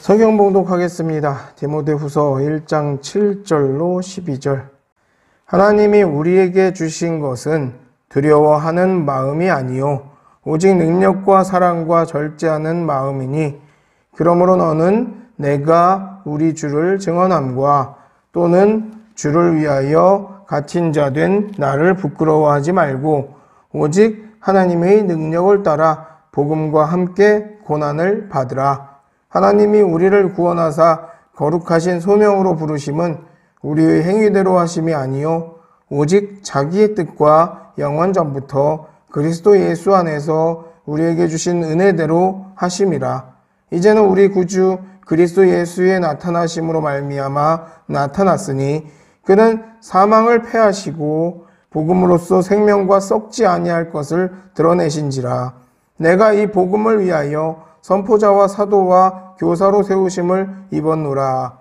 성경 봉독하겠습니다. 디모데후서 1장 7절로 12절. 하나님이 우리에게 주신 것은 두려워하는 마음이 아니요 오직 능력과 사랑과 절제하는 마음이니, 그러므로 너는 내가 우리 주를 증언함과 또는 주를 위하여 갇힌 자 된 나를 부끄러워하지 말고 오직 하나님의 능력을 따라 복음과 함께 고난을 받으라. 하나님이 우리를 구원하사 거룩하신 소명으로 부르심은 우리의 행위대로 하심이 아니요 오직 자기의 뜻과 영원 전부터 그리스도 예수 안에서 우리에게 주신 은혜대로 하심이라. 이제는 우리 구주 그리스도 예수의 나타나심으로 말미암아 나타났으니 그는 사망을 패하시고 복음으로써 생명과 썩지 아니할 것을 드러내신지라. 내가 이 복음을 위하여 선포자와 사도와 교사로 세우심을 입었노라.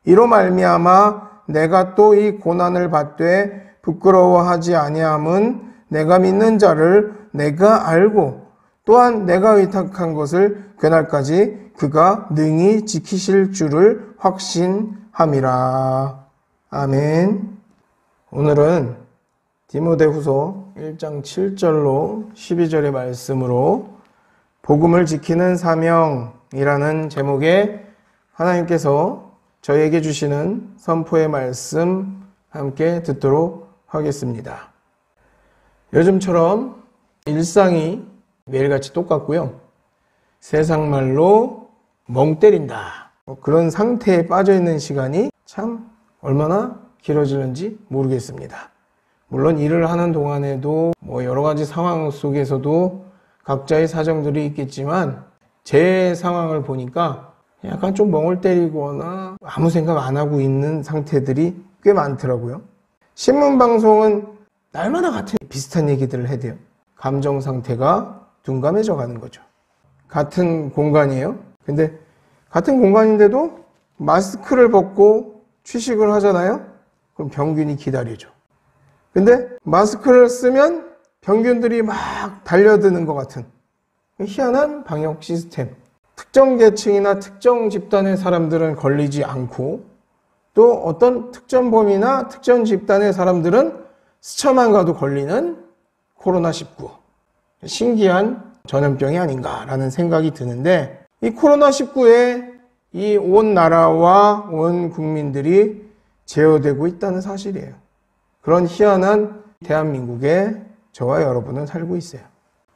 이로 말미암아 내가 또 이 고난을 받되 부끄러워하지 아니함은 내가 믿는 자를 내가 알고 또한 내가 의탁한 것을 그날까지 그가 능히 지키실 줄을 확신함이라. 아멘. 오늘은 디모데후서 1장 7절로 12절의 말씀으로 복음을 지키는 사명이라는 제목의 하나님께서 저에게 주시는 선포의 말씀 함께 듣도록 하겠습니다. 요즘처럼 일상이 매일같이 똑같고요. 세상 말로 멍 때린다, 그런 상태에 빠져 있는 시간이 참 얼마나 길어지는지 모르겠습니다. 물론 일을 하는 동안에도 여러 가지 상황 속에서도 각자의 사정들이 있겠지만 제 상황을 보니까 약간 좀 멍을 때리거나 아무 생각 안 하고 있는 상태들이 꽤 많더라고요. 신문방송은 날마다 같은 비슷한 얘기들을 해대요. 감정 상태가 둔감해져 가는 거죠. 같은 공간이에요. 근데 같은 공간인데도 마스크를 벗고 취식을 하잖아요. 그럼 병균이 기다리죠. 근데 마스크를 쓰면 병균들이 막 달려드는 것 같은 희한한 방역 시스템. 특정 계층이나 특정 집단의 사람들은 걸리지 않고 또 어떤 특정 범위나 특정 집단의 사람들은 스쳐만 가도 걸리는 코로나19. 신기한 전염병이 아닌가라는 생각이 드는데, 이 코로나19에 이 온 나라와 온 국민들이 제어되고 있다는 사실이에요. 그런 희한한 대한민국에 저와 여러분은 살고 있어요.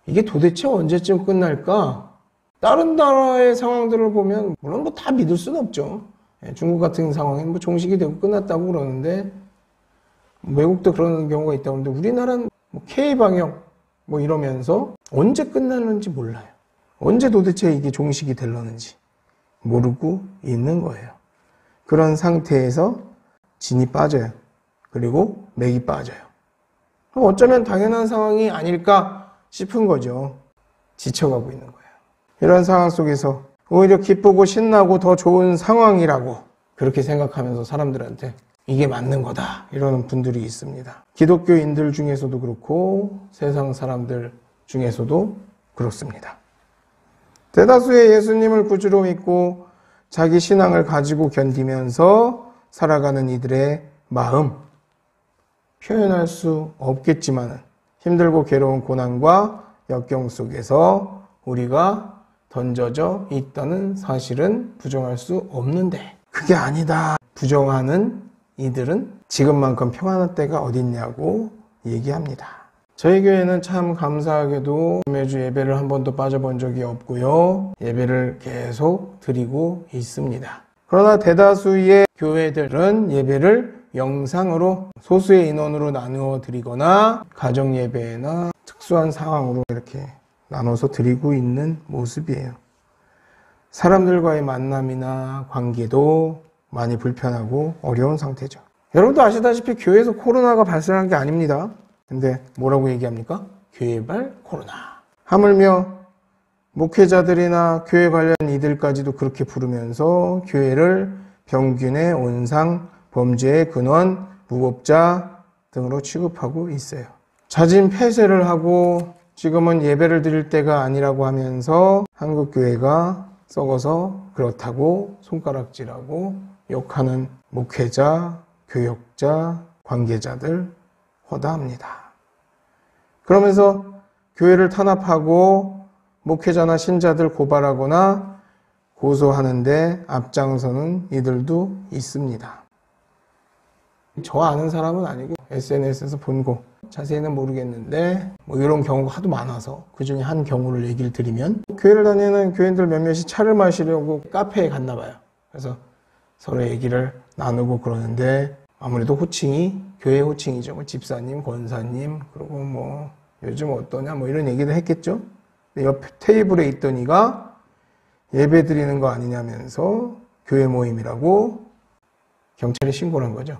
이게 도대체 언제쯤 끝날까? 다른 나라의 상황들을 보면 물론 다 믿을 수는 없죠. 중국 같은 상황은 종식이 되고 끝났다고 그러는데, 외국도 그런 경우가 있다고 하는데 우리나라는 K방역 이러면서 언제 끝나는지 몰라요. 언제 도대체 이게 종식이 되려는지 모르고 있는 거예요. 그런 상태에서 진이 빠져요. 그리고 맥이 빠져요. 어쩌면 당연한 상황이 아닐까 싶은 거죠. 지쳐가고 있는 거예요. 이런 상황 속에서 오히려 기쁘고 신나고 더 좋은 상황이라고 그렇게 생각하면서 사람들한테 이게 맞는 거다 이러는 분들이 있습니다. 기독교인들 중에서도 그렇고 세상 사람들 중에서도 그렇습니다. 대다수의 예수님을 구주로 믿고 자기 신앙을 가지고 견디면서 살아가는 이들의 마음, 표현할 수 없겠지만 힘들고 괴로운 고난과 역경 속에서 우리가 던져져 있다는 사실은 부정할 수 없는데, 그게 아니다 부정하는 이들은 지금만큼 평안한 때가 어딨냐고 얘기합니다. 저희 교회는 참 감사하게도 매주 예배를 한 번도 빠져본 적이 없고요. 예배를 계속 드리고 있습니다. 그러나 대다수의 교회들은 예배를 영상으로 소수의 인원으로 나누어 드리거나 가정 예배나 특수한 상황으로 이렇게 나눠서 드리고 있는 모습이에요. 사람들과의 만남이나 관계도 많이 불편하고 어려운 상태죠. 여러분도 아시다시피 교회에서 코로나가 발생한 게 아닙니다. 근데 뭐라고 얘기합니까? 교회발 코로나. 하물며 목회자들이나 교회 관련 이들까지도 그렇게 부르면서 교회를 병균의 온상, 범죄의 근원, 무법자 등으로 취급하고 있어요. 자진 폐쇄를 하고 지금은 예배를 드릴 때가 아니라고 하면서 한국교회가 썩어서 그렇다고 손가락질하고 욕하는 목회자, 교역자, 관계자들 허다합니다. 그러면서 교회를 탄압하고 목회자나 신자들 고발하거나 고소하는데 앞장서는 이들도 있습니다. 저 아는 사람은 아니고 SNS에서 본 거 자세히는 모르겠는데 뭐 이런 경우가 하도 많아서 그 중에 한 경우를 얘기를 드리면 교회를 다니는 교인들 몇몇이 차를 마시려고 카페에 갔나 봐요. 그래서 서로 얘기를 나누고 그러는데 아무래도 호칭이 교회 호칭이죠. 뭐 집사님, 권사님, 그리고 뭐 요즘 어떠냐 뭐 이런 얘기를 했겠죠. 근데 옆 테이블에 있던 이가 예배 드리는 거 아니냐면서 교회 모임이라고 경찰에 신고를 한 거죠.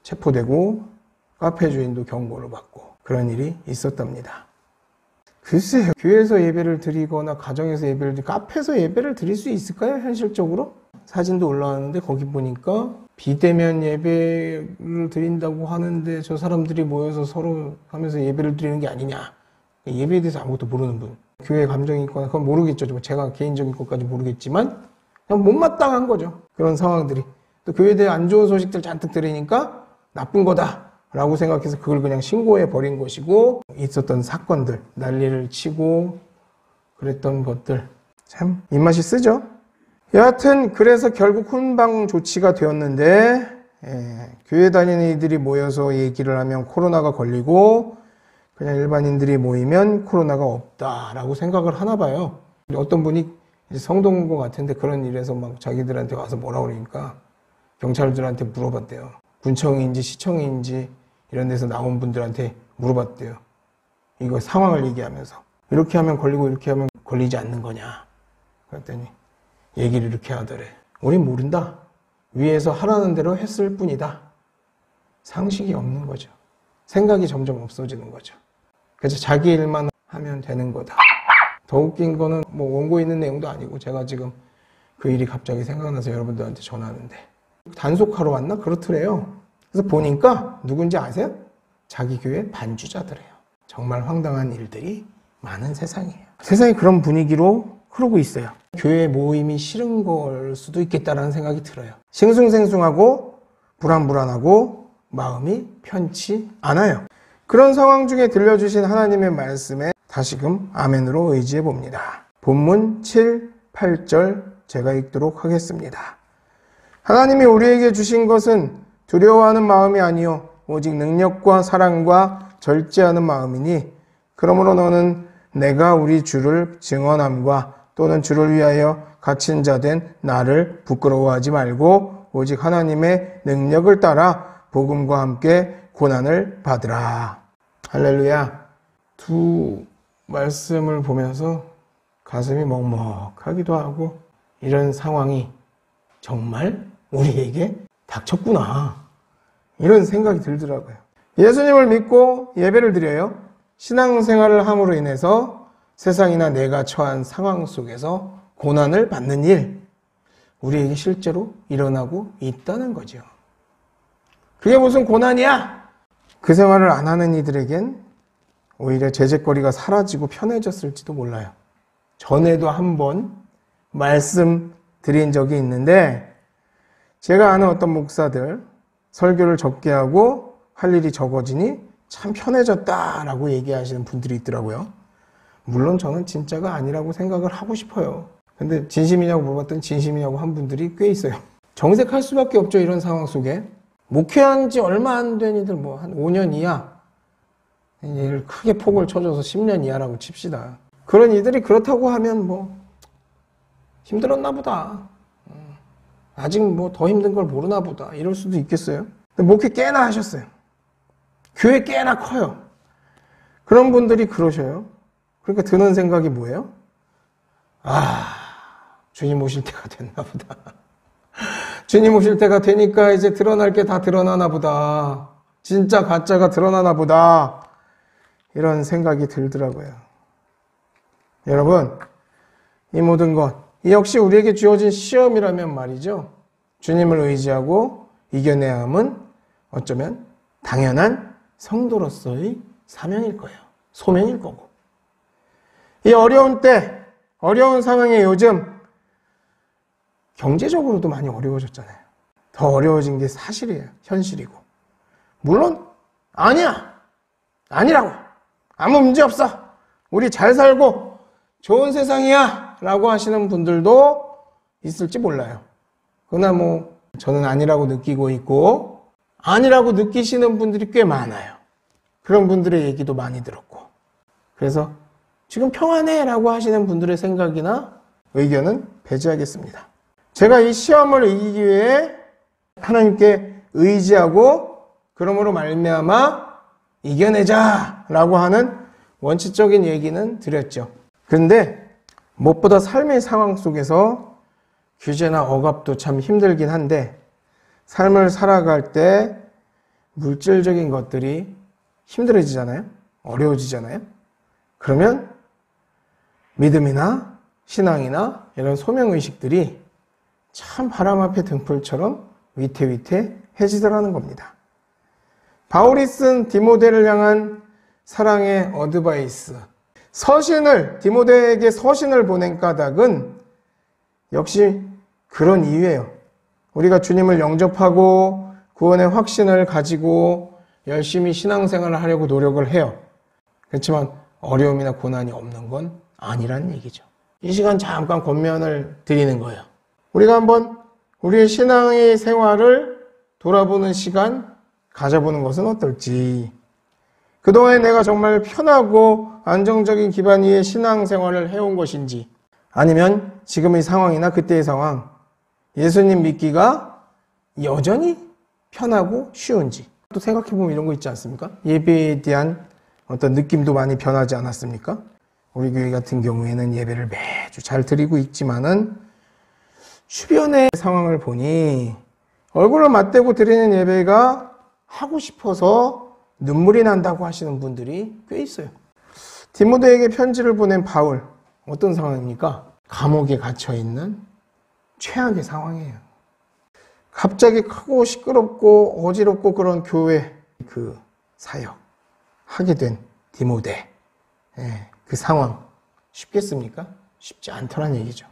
체포되고 카페 주인도 경고를 받고 그런 일이 있었답니다. 글쎄요. 교회에서 예배를 드리거나 가정에서 예배를 드리고 카페에서 예배를 드릴 수 있을까요? 현실적으로? 사진도 올라왔는데 거기 보니까 비대면 예배를 드린다고 하는데 저 사람들이 모여서 서로 하면서 예배를 드리는 게 아니냐. 예배에 대해서 아무것도 모르는 분. 교회 감정이 있거나 그건 모르겠죠. 제가 개인적인 것까지 모르겠지만 그냥 못마땅한 거죠. 그런 상황들이. 또 교회에 대해 안 좋은 소식들 잔뜩 들으니까 나쁜 거다 라고 생각해서 그걸 그냥 신고해 버린 것이고 있었던 사건들, 난리를 치고 그랬던 것들 참 입맛이 쓰죠. 여하튼 그래서 결국 훈방 조치가 되었는데 교회 다니는 이들이 모여서 얘기를 하면 코로나가 걸리고 그냥 일반인들이 모이면 코로나가 없다라고 생각을 하나 봐요. 어떤 분이 성도인 것 같은데 그런 일에서 막 자기들한테 와서 뭐라 그러니까 경찰들한테 물어봤대요. 군청인지 시청인지 이런 데서 나온 분들한테 물어봤대요. 이거 상황을 얘기하면서 이렇게 하면 걸리고 이렇게 하면 걸리지 않는 거냐. 그랬더니 얘기를 이렇게 하더래. 우린 모른다. 위에서 하라는 대로 했을 뿐이다. 상식이 없는 거죠. 생각이 점점 없어지는 거죠. 그래서 자기 일만 하면 되는 거다. 더 웃긴 거는 뭐 원고에 있는 내용도 아니고 제가 지금 그 일이 갑자기 생각나서 여러분들한테 전하는데 단속하러 왔나? 그렇더래요. 그래서 보니까 누군지 아세요? 자기 교회 반주자들이에요. 정말 황당한 일들이 많은 세상이에요. 세상이 그런 분위기로 흐르고 있어요. 교회 모임이 싫은 걸 수도 있겠다라는 생각이 들어요. 싱숭생숭하고 불안불안하고 마음이 편치 않아요. 그런 상황 중에 들려주신 하나님의 말씀에 다시금 아멘으로 의지해 봅니다. 본문 7, 8절 제가 읽도록 하겠습니다. 하나님이 우리에게 주신 것은 두려워하는 마음이 아니요 오직 능력과 사랑과 절제하는 마음이니 그러므로 너는 내가 우리 주를 증언함과 또는 주를 위하여 갇힌 자 된 나를 부끄러워하지 말고 오직 하나님의 능력을 따라 복음과 함께 고난을 받으라. 할렐루야. 두 말씀을 보면서 가슴이 먹먹하기도 하고 이런 상황이 정말 우리에게 닥쳤구나. 이런 생각이 들더라고요. 예수님을 믿고 예배를 드려요. 신앙생활을 함으로 인해서 세상이나 내가 처한 상황 속에서 고난을 받는 일, 우리에게 실제로 일어나고 있다는 거죠. 그게 무슨 고난이야? 그 생활을 안 하는 이들에겐 오히려 제재거리가 사라지고 편해졌을지도 몰라요. 전에도 한번 말씀드린 적이 있는데 제가 아는 어떤 목사들 설교를 적게 하고 할 일이 적어지니 참 편해졌다라고 얘기하시는 분들이 있더라고요. 물론 저는 진짜가 아니라고 생각을 하고 싶어요. 근데 진심이냐고 물어봤더니 진심이냐고 한 분들이 꽤 있어요. 정색할 수밖에 없죠. 이런 상황 속에. 목회한 지 얼마 안 된 이들 뭐 한 5년 이하 얘를 크게 폭을 쳐줘서 10년 이하라고 칩시다. 그런 이들이 그렇다고 하면 뭐 힘들었나 보다. 아직 뭐 더 힘든 걸 모르나 보다. 이럴 수도 있겠어요. 근데 목회 꽤나 하셨어요. 교회 꽤나 커요. 그런 분들이 그러셔요. 그러니까 드는 생각이 뭐예요? 아, 주님 오실 때가 됐나 보다. 주님 오실 때가 되니까 이제 드러날 게 다 드러나나 보다. 진짜 가짜가 드러나나 보다. 이런 생각이 들더라고요. 여러분, 이 모든 것, 이 역시 우리에게 주어진 시험이라면 말이죠. 주님을 의지하고 이겨내야 함은 어쩌면 당연한 성도로서의 사명일 거예요. 소명일 거고. 이 어려운 때, 어려운 상황의 요즘 경제적으로도 많이 어려워졌잖아요. 더 어려워진 게 사실이에요. 현실이고. 물론 아니야. 아니라고. 아무 문제 없어. 우리 잘 살고 좋은 세상이야 라고 하시는 분들도 있을지 몰라요. 그러나 뭐 저는 아니라고 느끼고 있고 아니라고 느끼시는 분들이 꽤 많아요. 그런 분들의 얘기도 많이 들었고. 그래서 지금 평안해 라고 하시는 분들의 생각이나 의견은 배제하겠습니다. 제가 이 시험을 이기기 위해 하나님께 의지하고 그러므로 말미암아 이겨내자 라고 하는 원칙적인 얘기는 드렸죠. 그런데 무엇보다 삶의 상황 속에서 규제나 억압도 참 힘들긴 한데 삶을 살아갈 때 물질적인 것들이 힘들어지잖아요. 어려워지잖아요. 그러면 믿음이나 신앙이나 이런 소명의식들이 참 바람 앞에 등불처럼 위태위태해지더라는 겁니다. 바울이 쓴 디모데를 향한 사랑의 어드바이스, 디모데에게 서신을 보낸 까닭은 역시 그런 이유예요. 우리가 주님을 영접하고 구원의 확신을 가지고 열심히 신앙생활을 하려고 노력을 해요. 그렇지만 어려움이나 고난이 없는 건 아니란 얘기죠. 이 시간 잠깐 권면을 드리는 거예요. 우리가 한번 우리의 신앙의 생활을 돌아보는 시간 가져보는 것은 어떨지. 그동안에 내가 정말 편하고 안정적인 기반 위에 신앙생활을 해온 것인지, 아니면 지금의 상황이나 그때의 상황, 예수님 믿기가 여전히 편하고 쉬운지. 또 생각해보면 이런 거 있지 않습니까? 예배에 대한 어떤 느낌도 많이 변하지 않았습니까? 우리 교회 같은 경우에는 예배를 매주 잘 드리고 있지만은 주변의 상황을 보니 얼굴을 맞대고 드리는 예배가 하고 싶어서 눈물이 난다고 하시는 분들이 꽤 있어요. 디모데에게 편지를 보낸 바울, 어떤 상황입니까? 감옥에 갇혀있는 최악의 상황이에요. 갑자기 크고 시끄럽고 어지럽고 그런 교회 그 사역 하게 된 디모데, 그 상황 쉽겠습니까? 쉽지 않더란 얘기죠.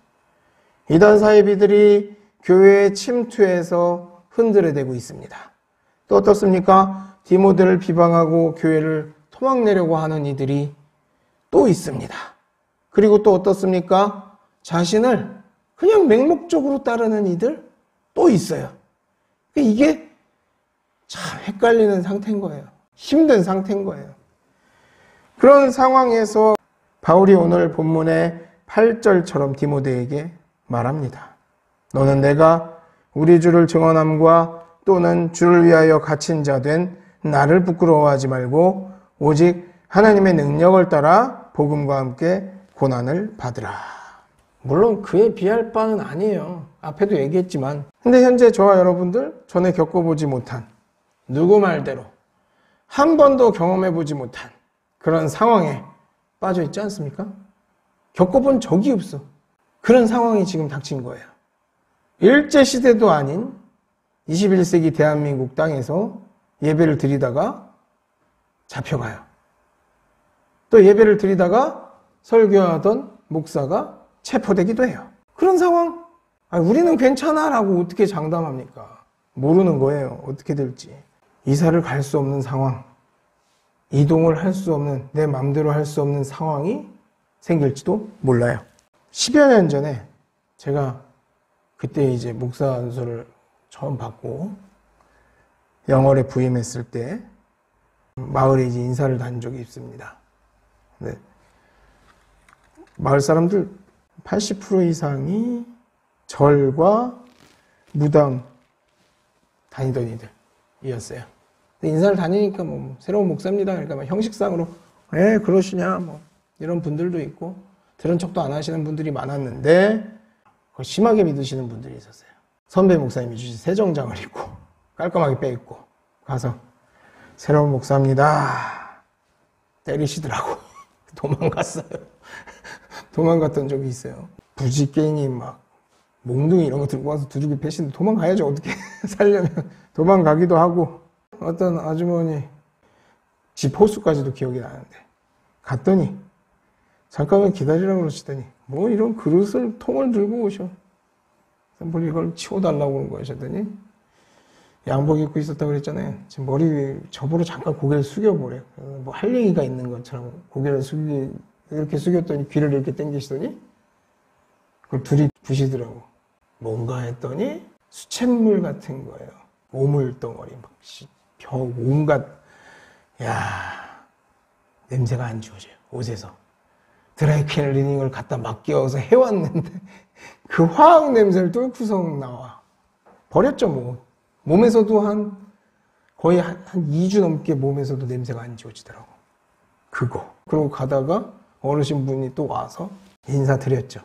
이단 사이비들이 교회에 침투해서 흔들어대고 있습니다. 또 어떻습니까? 디모데를 비방하고 교회를 토막내려고 하는 이들이 또 있습니다. 그리고 또 어떻습니까? 자신을 그냥 맹목적으로 따르는 이들 또 있어요. 이게 참 헷갈리는 상태인 거예요. 힘든 상태인 거예요. 그런 상황에서 바울이 오늘 본문의 8절처럼 디모데에게 말합니다. 너는 내가 우리 주를 증언함과 또는 주를 위하여 갇힌 자 된 나를 부끄러워하지 말고 오직 하나님의 능력을 따라 복음과 함께 고난을 받으라. 물론 그에 비할 바는 아니에요. 앞에도 얘기했지만. 근데 현재 저와 여러분들 전에 겪어보지 못한, 누구 말대로 한 번도 경험해보지 못한 그런 상황에 빠져 있지 않습니까? 겪어본 적이 없어. 그런 상황이 지금 닥친 거예요. 일제시대도 아닌 21세기 대한민국 땅에서 예배를 드리다가 잡혀가요. 또 예배를 드리다가 설교하던 목사가 체포되기도 해요. 그런 상황, 우리는 괜찮아 라고 어떻게 장담합니까? 모르는 거예요. 어떻게 될지. 이사를 갈 수 없는 상황, 이동을 할 수 없는, 내 마음대로 할 수 없는 상황이 생길지도 몰라요. 10여 년 전에 제가 그때 이제 목사 안수를 처음 받고 영월에 부임했을 때 마을에 이제 인사를 다닌 적이 있습니다. 네. 마을 사람들 80% 이상이 절과 무당 다니던 이들이었어요. 인사를 다니니까 뭐 새로운 목사입니다. 그러니까 막 형식상으로 그러시냐 뭐 이런 분들도 있고 들은 척도 안 하시는 분들이 많았는데 심하게 믿으시는 분들이 있었어요. 선배 목사님이 주신 새정장을 입고 깔끔하게 빼입고 가서 새로운 목사입니다. 때리시더라고. 도망갔어요. 도망갔던 적이 있어요. 부지깽이 막 몽둥이 이런 거 들고 와서 두들겨 패시는데 도망가야죠. 어떻게 살려면. 도망가기도 하고 어떤 아주머니 집 호수까지도 기억이 나는데 갔더니 잠깐만 기다리라고 그러시더니 뭐 이런 그릇을 통을 들고 오셔. 샘플이 이걸 치워달라고 그런 거예요. 그랬더니 양복 입고 있었다고 그랬잖아요. 지금 머리 접으로 잠깐 고개를 숙여보래요. 뭐 할 얘기가 있는 것처럼 고개를 이렇게 숙였더니 귀를 이렇게 당기시더니 그걸 둘이 부시더라고. 뭔가 했더니 수돗물 같은 거예요. 오물덩어리 막 온갖. 야, 냄새가 안 지워져요. 옷에서 드라이클리닝을 갖다 맡겨서 해왔는데 그 화학 냄새를 뚫고서 나와. 버렸죠 뭐. 몸에서도 거의 한 2주 넘게 몸에서도 냄새가 안 지워지더라고. 그거. 그러고 가다가 어르신분이 또 와서 인사드렸죠.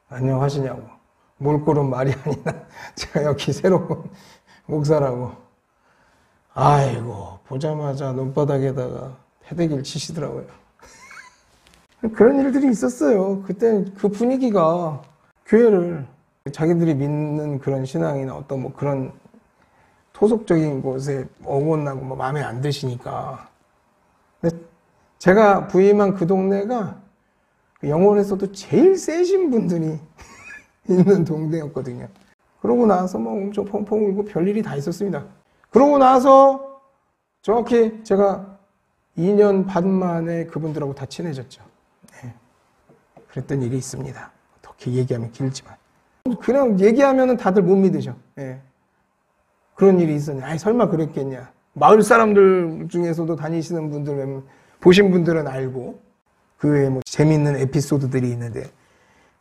안녕하시냐고. 몰골은 말이 아니라 제가 여기 새로운 목사라고. 아이고, 보자마자 눈바닥에다가 패대기를 치시더라고요. 그런 일들이 있었어요. 그때 그 분위기가 교회를 자기들이 믿는 그런 신앙이나 어떤 뭐 그런 토속적인 곳에 어긋나고 뭐 마음에 안 드시니까. 근데 제가 부임한 그 동네가 영월에서도 제일 세신 분들이 있는 동네였거든요. 그러고 나서 뭐 엄청 펑펑 울고 별일이 다 있었습니다. 그러고 나서 정확히 제가 2년 반 만에 그분들하고 다 친해졌죠. 네. 그랬던 일이 있습니다. 어떻게 얘기하면 길지만. 그냥 얘기하면 다들 못 믿으셔. 네. 그런 일이 있었냐. 아이, 설마 그랬겠냐. 마을 사람들 중에서도 다니시는 분들, 보신 분들은 알고, 그 외에 뭐 재밌는 에피소드들이 있는데,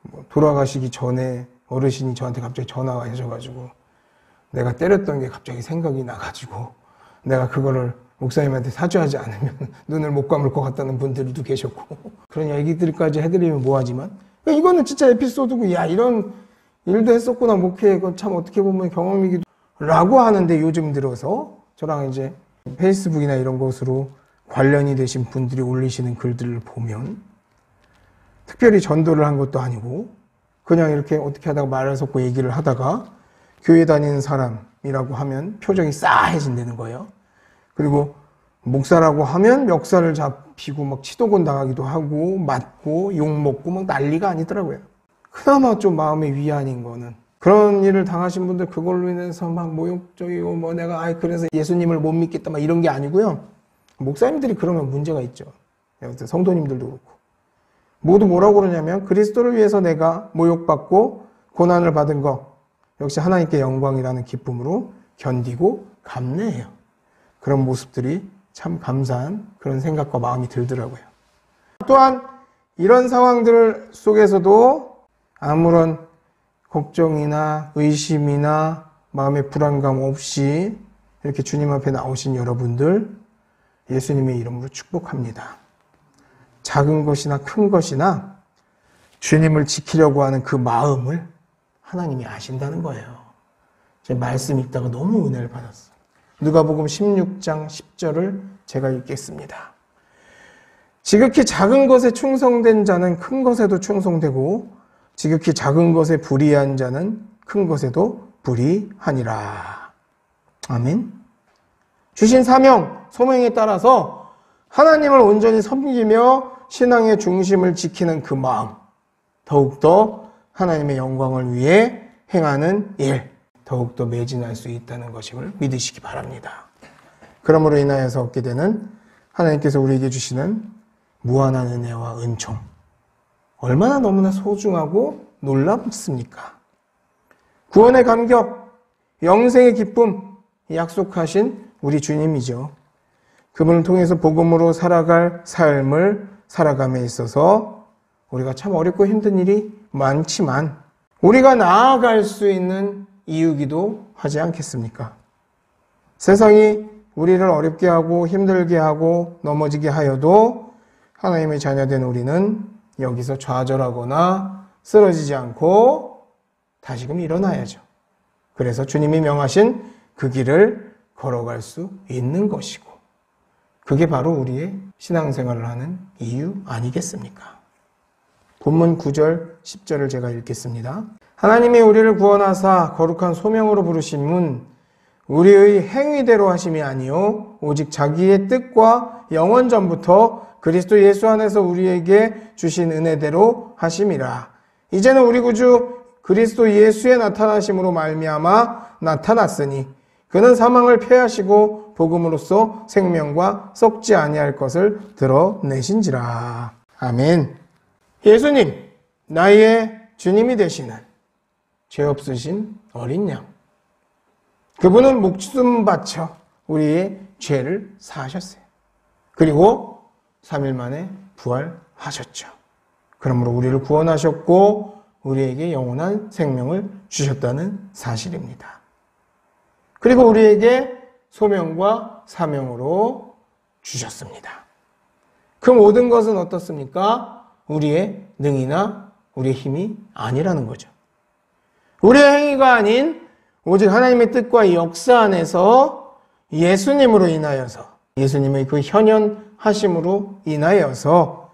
뭐 돌아가시기 전에 어르신이 저한테 갑자기 전화가 하셔가지고, 내가 때렸던 게 갑자기 생각이 나가지고, 내가 그거를 목사님한테 사죄하지 않으면 눈을 못 감을 것 같다는 분들도 계셨고, 그런 얘기들까지 해드리면 뭐하지만, 이거는 진짜 에피소드고, 야, 이런 일도 했었구나, 목회에. 그건 참 어떻게 보면 경험이기도 라고 하는데, 요즘 들어서 저랑 이제 페이스북이나 이런 것으로 관련이 되신 분들이 올리시는 글들을 보면 특별히 전도를 한 것도 아니고 그냥 이렇게 어떻게 하다가 말을 섞고 얘기를 하다가 교회 다니는 사람이라고 하면 표정이 싸해진다는 거예요. 그리고 목사라고 하면 멱살을 잡히고 막 치도곤 당하기도 하고 맞고 욕먹고 막 난리가 아니더라고요. 그나마 좀 마음의 위안인 거는 그런 일을 당하신 분들 그걸로 인해서 막 모욕적이고 뭐 내가 그래서 예수님을 못 믿겠다 막 이런 게 아니고요. 목사님들이 그러면 문제가 있죠. 성도님들도 그렇고. 모두 뭐라고 그러냐면 그리스도를 위해서 내가 모욕받고 고난을 받은 거 역시 하나님께 영광이라는 기쁨으로 견디고 감내해요. 그런 모습들이 참 감사한 그런 생각과 마음이 들더라고요. 또한 이런 상황들 속에서도 아무런 걱정이나 의심이나 마음의 불안감 없이 이렇게 주님 앞에 나오신 여러분들 예수님의 이름으로 축복합니다. 작은 것이나 큰 것이나 주님을 지키려고 하는 그 마음을 하나님이 아신다는 거예요. 제 말씀 읽다가 너무 은혜를 받았어요. 누가복음 16장 10절을 제가 읽겠습니다. 지극히 작은 것에 충성된 자는 큰 것에도 충성되고 지극히 작은 것에 불의한 자는 큰 것에도 불의하니라. 아멘. 주신 사명, 소명에 따라서 하나님을 온전히 섬기며 신앙의 중심을 지키는 그 마음, 더욱더 하나님의 영광을 위해 행하는 일, 더욱더 매진할 수 있다는 것임을 믿으시기 바랍니다. 그러므로 인하여서 얻게 되는 하나님께서 우리에게 주시는 무한한 은혜와 은총, 얼마나 너무나 소중하고 놀랍습니까? 구원의 감격, 영생의 기쁨, 약속하신 우리 주님이죠. 그분을 통해서 복음으로 살아갈 삶을 살아감에 있어서 우리가 참 어렵고 힘든 일이 많지만 우리가 나아갈 수 있는 이유기도 하지 않겠습니까? 세상이 우리를 어렵게 하고 힘들게 하고 넘어지게 하여도 하나님의 자녀된 우리는 여기서 좌절하거나 쓰러지지 않고 다시금 일어나야죠. 그래서 주님이 명하신 그 길을 걸어갈 수 있는 것이고 그게 바로 우리의 신앙생활을 하는 이유 아니겠습니까? 본문 9절, 10절을 제가 읽겠습니다. 하나님이 우리를 구원하사 거룩한 소명으로 부르심은 우리의 행위대로 하심이 아니요 오직 자기의 뜻과 영원 전부터 그리스도 예수 안에서 우리에게 주신 은혜대로 하심이라. 이제는 우리 구주 그리스도 예수의 나타나심으로 말미암아 나타났으니 그는 사망을 패하시고 복음으로써 생명과 썩지 아니할 것을 드러내신지라. 아멘. 예수님, 나의 주님이 되시는 죄 없으신 어린 양. 그분은 목숨 바쳐 우리의 죄를 사하셨어요. 그리고 3일 만에 부활하셨죠. 그러므로 우리를 구원하셨고 우리에게 영원한 생명을 주셨다는 사실입니다. 그리고 우리에게 소명과 사명으로 주셨습니다. 그 모든 것은 어떻습니까? 우리의 능이나 우리의 힘이 아니라는 거죠. 우리의 행위가 아닌 오직 하나님의 뜻과 역사 안에서 예수님으로 인하여서, 예수님의 그 현현하심으로 인하여서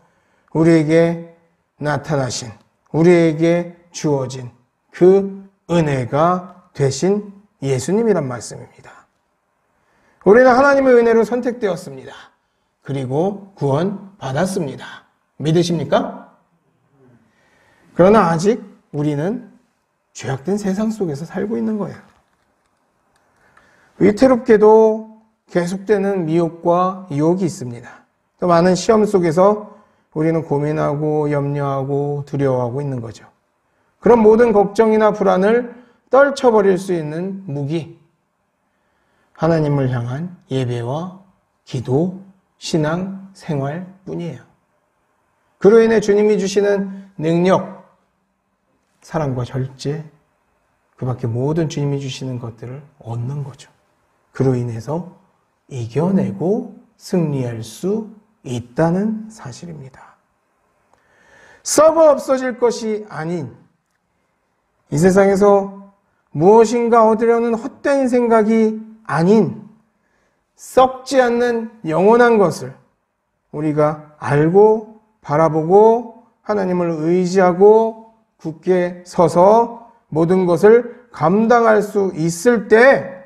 우리에게 나타나신, 우리에게 주어진 그 은혜가 되신 예수님이란 말씀입니다. 우리는 하나님의 은혜로 선택되었습니다. 그리고 구원받았습니다. 믿으십니까? 그러나 아직 우리는 죄악된 세상 속에서 살고 있는 거예요. 위태롭게도 계속되는 미혹과 유혹이 있습니다. 또 많은 시험 속에서 우리는 고민하고 염려하고 두려워하고 있는 거죠. 그런 모든 걱정이나 불안을 떨쳐버릴 수 있는 무기, 하나님을 향한 예배와 기도, 신앙, 생활뿐이에요. 그로 인해 주님이 주시는 능력, 사랑과 절제, 그 밖에 모든 주님이 주시는 것들을 얻는 거죠. 그로 인해서 이겨내고 승리할 수 있다는 사실입니다. 썩어 없어질 것이 아닌 이 세상에서 무엇인가 얻으려는 헛된 생각이 아닌 썩지 않는 영원한 것을 우리가 알고 바라보고 하나님을 의지하고 굳게 서서 모든 것을 감당할 수 있을 때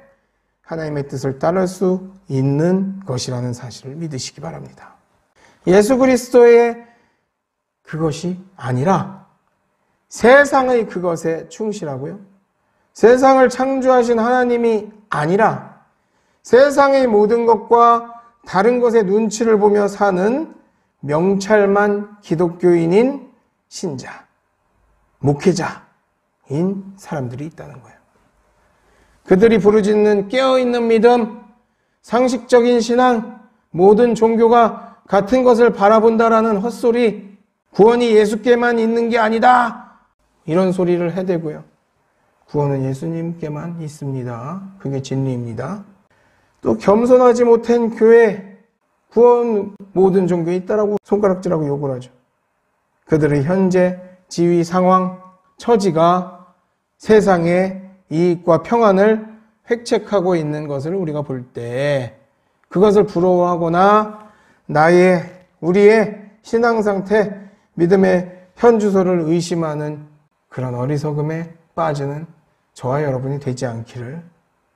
하나님의 뜻을 따를 수 있는 것이라는 사실을 믿으시기 바랍니다. 예수 그리스도의 그것이 아니라 세상의 그것에 충실하고요. 세상을 창조하신 하나님이 아니라 세상의 모든 것과 다른 것의 눈치를 보며 사는 명찰만 기독교인인 신자, 목회자인 사람들이 있다는 거예요. 그들이 부르짖는 깨어있는 믿음, 상식적인 신앙, 모든 종교가 같은 것을 바라본다라는 헛소리, 구원이 예수께만 있는 게 아니다, 이런 소리를 해대고요. 구원은 예수님께만 있습니다. 그게 진리입니다. 또 겸손하지 못한 교회, 구원 모든 종교에 있다라고 손가락질하고 욕을 하죠. 그들의 현재 지위, 상황, 처지가 세상의 이익과 평안을 획책하고 있는 것을 우리가 볼 때 그것을 부러워하거나 우리의 신앙 상태, 믿음의 현주소를 의심하는 그런 어리석음에 빠지는 저와 여러분이 되지 않기를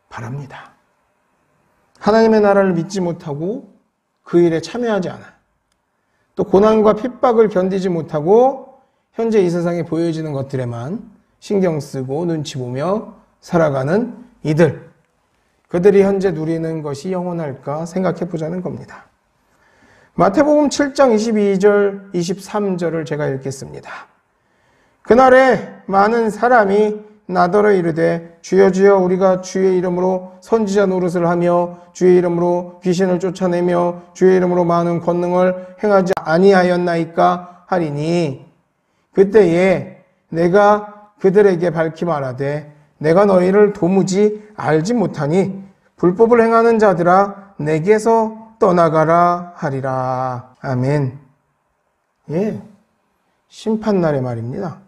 바랍니다. 하나님의 나라를 믿지 못하고 그 일에 참여하지 않아요. 또 고난과 핍박을 견디지 못하고 현재 이 세상에 보여지는 것들에만 신경 쓰고 눈치 보며 살아가는 이들, 그들이 현재 누리는 것이 영원할까 생각해 보자는 겁니다. 마태복음 7장 22절, 23절을 제가 읽겠습니다. 그날에 많은 사람이 나더러 이르되 주여 주여 우리가 주의 이름으로 선지자 노릇을 하며 주의 이름으로 귀신을 쫓아내며 주의 이름으로 많은 권능을 행하지 아니하였나이까 하리니 그때에 내가 그들에게 밝히 말하되 내가 너희를 도무지 알지 못하니 불법을 행하는 자들아 내게서 떠나가라 하리라. 아멘. 예, 심판날의 말입니다.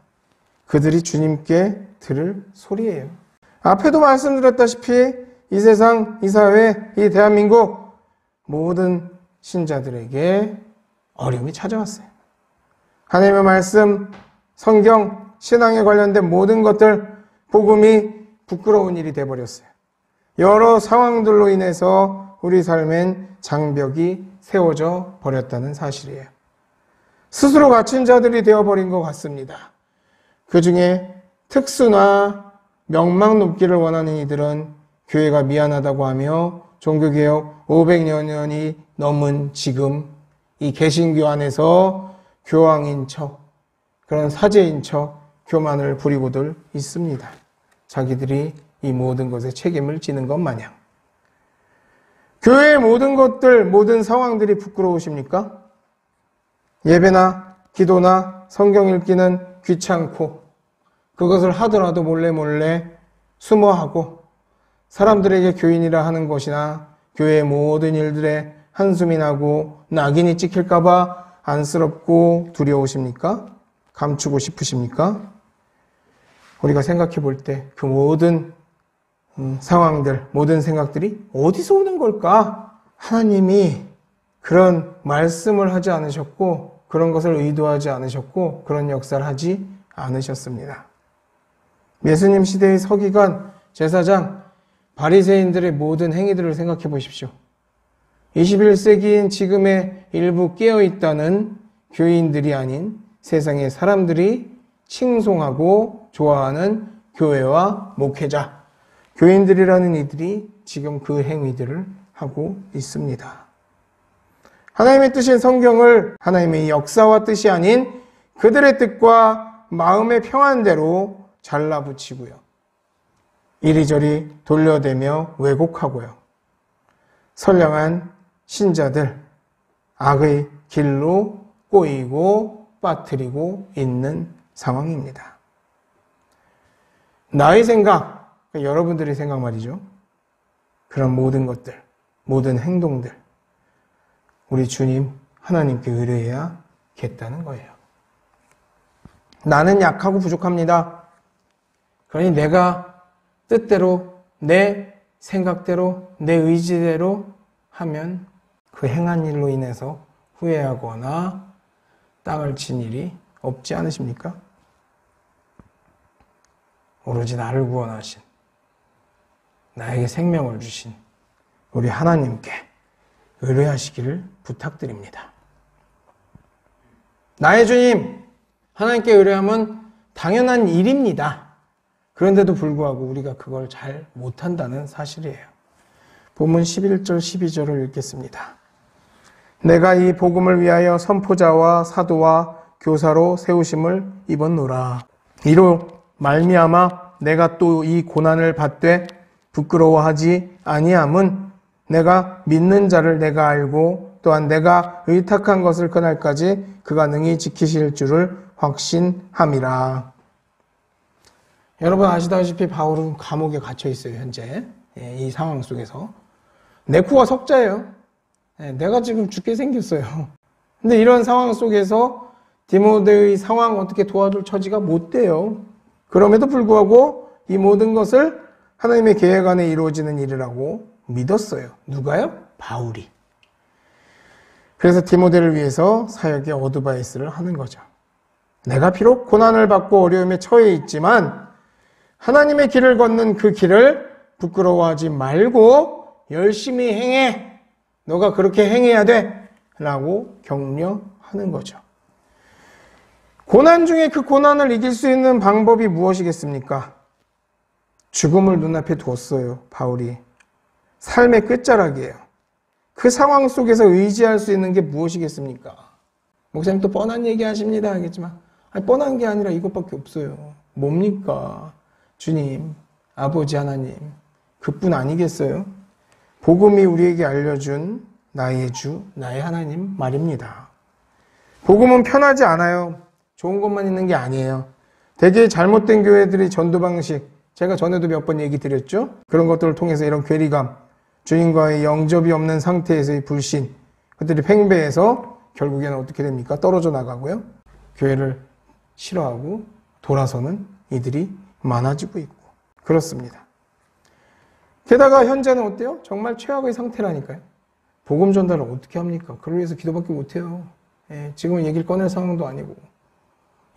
그들이 주님께 들을 소리예요. 앞에도 말씀드렸다시피 이 세상, 이 사회, 이 대한민국 모든 신자들에게 어려움이 찾아왔어요. 하나님의 말씀, 성경, 신앙에 관련된 모든 것들, 복음이 부끄러운 일이 되어버렸어요. 여러 상황들로 인해서 우리 삶엔 장벽이 세워져 버렸다는 사실이에요. 스스로 갇힌 자들이 되어버린 것 같습니다. 그 중에 특수나 명망 높기를 원하는 이들은 교회가 미안하다고 하며 종교개혁 500여 년이 넘은 지금 이 개신교 안에서 교황인 척, 그런 사제인 척 교만을 부리고들 있습니다. 자기들이 이 모든 것에 책임을 지는 것 마냥. 교회의 모든 것들, 모든 상황들이 부끄러우십니까? 예배나 기도나 성경 읽기는 귀찮고 그것을 하더라도 몰래 숨어하고 사람들에게 교인이라 하는 것이나 교회의 모든 일들에 한숨이 나고 낙인이 찍힐까봐 안쓰럽고 두려우십니까? 감추고 싶으십니까? 우리가 생각해 볼 때 그 모든 상황들, 모든 생각들이 어디서 오는 걸까? 하나님이 그런 말씀을 하지 않으셨고 그런 것을 의도하지 않으셨고 그런 역사를 하지 않으셨습니다. 예수님 시대의 서기관, 제사장, 바리새인들의 모든 행위들을 생각해 보십시오. 21세기인 지금의 일부 깨어있다는 교인들이 아닌 세상의 사람들이 칭송하고 좋아하는 교회와 목회자, 교인들이라는 이들이 지금 그 행위들을 하고 있습니다. 하나님의 뜻인 성경을 하나님의 역사와 뜻이 아닌 그들의 뜻과 마음의 평안대로 잘라붙이고요. 이리저리 돌려대며 왜곡하고요. 선량한 신자들, 악의 길로 꼬이고 빠뜨리고 있는 상황입니다. 나의 생각, 여러분들의 생각 말이죠. 그런 모든 것들, 모든 행동들, 우리 주님 하나님께 의뢰해야겠다는 거예요. 나는 약하고 부족합니다. 그러니 내가 뜻대로, 내 생각대로, 내 의지대로 하면 그 행한 일로 인해서 후회하거나 땅을 친 일이 없지 않으십니까? 오로지 나를 구원하신, 나에게 생명을 주신 우리 하나님께 의뢰하시기를 부탁드립니다. 나의 주님, 하나님께 의뢰하면 당연한 일입니다. 그런데도 불구하고 우리가 그걸 잘 못한다는 사실이에요. 본문 11절, 12절을 읽겠습니다. 내가 이 복음을 위하여 선포자와 사도와 교사로 세우심을 입었노라. 이로 말미암아 내가 또 이 고난을 받되 부끄러워하지 아니함은 내가 믿는 자를 내가 알고 또한 내가 의탁한 것을 그날까지 그가 능히 지키실 줄을 확신함이라. 여러분 아시다시피 바울은 감옥에 갇혀 있어요. 현재 이 상황 속에서 내 코가 석자예요. 내가 지금 죽게 생겼어요. 근데 이런 상황 속에서 디모데의 상황 어떻게 도와줄 처지가 못 돼요. 그럼에도 불구하고 이 모든 것을 하나님의 계획 안에 이루어지는 일이라고 믿었어요. 누가요? 바울이. 그래서 디모데를 위해서 사역의 어드바이스를 하는 거죠. 내가 비록 고난을 받고 어려움에 처해 있지만 하나님의 길을 걷는 그 길을 부끄러워하지 말고 열심히 행해. 너가 그렇게 행해야 돼. 라고 격려하는 거죠. 고난 중에 그 고난을 이길 수 있는 방법이 무엇이겠습니까? 죽음을 눈앞에 두었어요. 바울이. 삶의 끝자락이에요. 그 상황 속에서 의지할 수 있는 게 무엇이겠습니까? 목사님 또 뻔한 얘기 하십니다. 하겠지만 뻔한 게 아니라 이것밖에 없어요. 뭡니까? 주님, 아버지 하나님, 그뿐 아니겠어요? 복음이 우리에게 알려준 나의 주, 나의 하나님 말입니다. 복음은 편하지 않아요. 좋은 것만 있는 게 아니에요. 대개 잘못된 교회들의 전도 방식, 제가 전에도 몇 번 얘기 드렸죠? 그런 것들을 통해서 이런 괴리감, 주님과의 영접이 없는 상태에서의 불신, 그들이 팽배해서 결국에는 어떻게 됩니까? 떨어져 나가고요. 교회를 싫어하고 돌아서는 이들이 많아지고 있고 그렇습니다. 게다가 현재는 어때요? 정말 최악의 상태라니까요. 복음 전달을 어떻게 합니까? 그걸 위해서 기도밖에 못해요. 지금은 얘기를 꺼낼 상황도 아니고.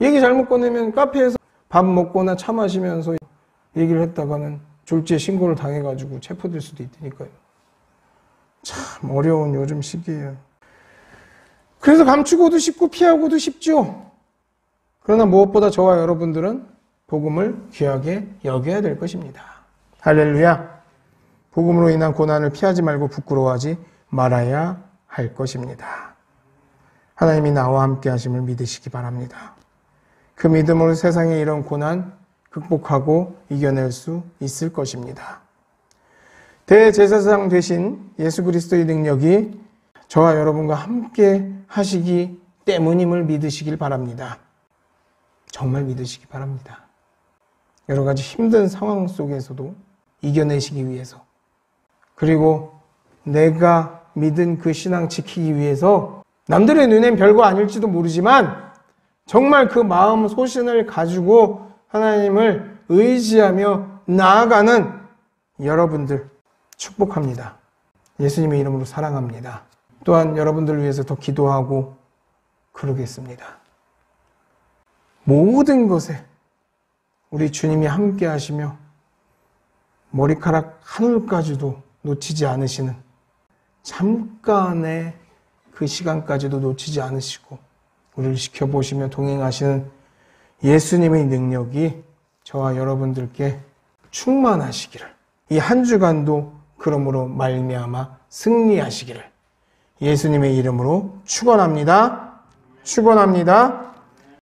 얘기 잘못 꺼내면 카페에서 밥 먹거나 차 마시면서 얘기를 했다가는 졸지에 신고를 당해가지고 체포될 수도 있으니까요. 참 어려운 요즘 시기예요. 그래서 감추고도 쉽고 피하고도 쉽죠. 그러나 무엇보다 저와 여러분들은 복음을 귀하게 여겨야 될 것입니다. 할렐루야. 복음으로 인한 고난을 피하지 말고 부끄러워하지 말아야 할 것입니다. 하나님이 나와 함께 하심을 믿으시기 바랍니다. 그 믿음으로 세상의 이런 고난 극복하고 이겨낼 수 있을 것입니다. 대제사장 되신 예수 그리스도의 능력이 저와 여러분과 함께 하시기 때문임을 믿으시길 바랍니다. 정말 믿으시기 바랍니다. 여러 가지 힘든 상황 속에서도 이겨내시기 위해서, 그리고 내가 믿은 그 신앙 지키기 위해서 남들의 눈엔 별거 아닐지도 모르지만 정말 그 마음 소신을 가지고 하나님을 의지하며 나아가는 여러분들 축복합니다. 예수님의 이름으로 사랑합니다. 또한 여러분들을 위해서 더 기도하고 그러겠습니다. 모든 것에 우리 주님이 함께 하시며 머리카락 한 올까지도 놓치지 않으시는, 잠깐의 그 시간까지도 놓치지 않으시고 우리를 지켜보시며 동행하시는 예수님의 능력이 저와 여러분들께 충만하시기를, 이 한 주간도 그러므로 말미암아 승리하시기를 예수님의 이름으로 축원합니다. 축원합니다.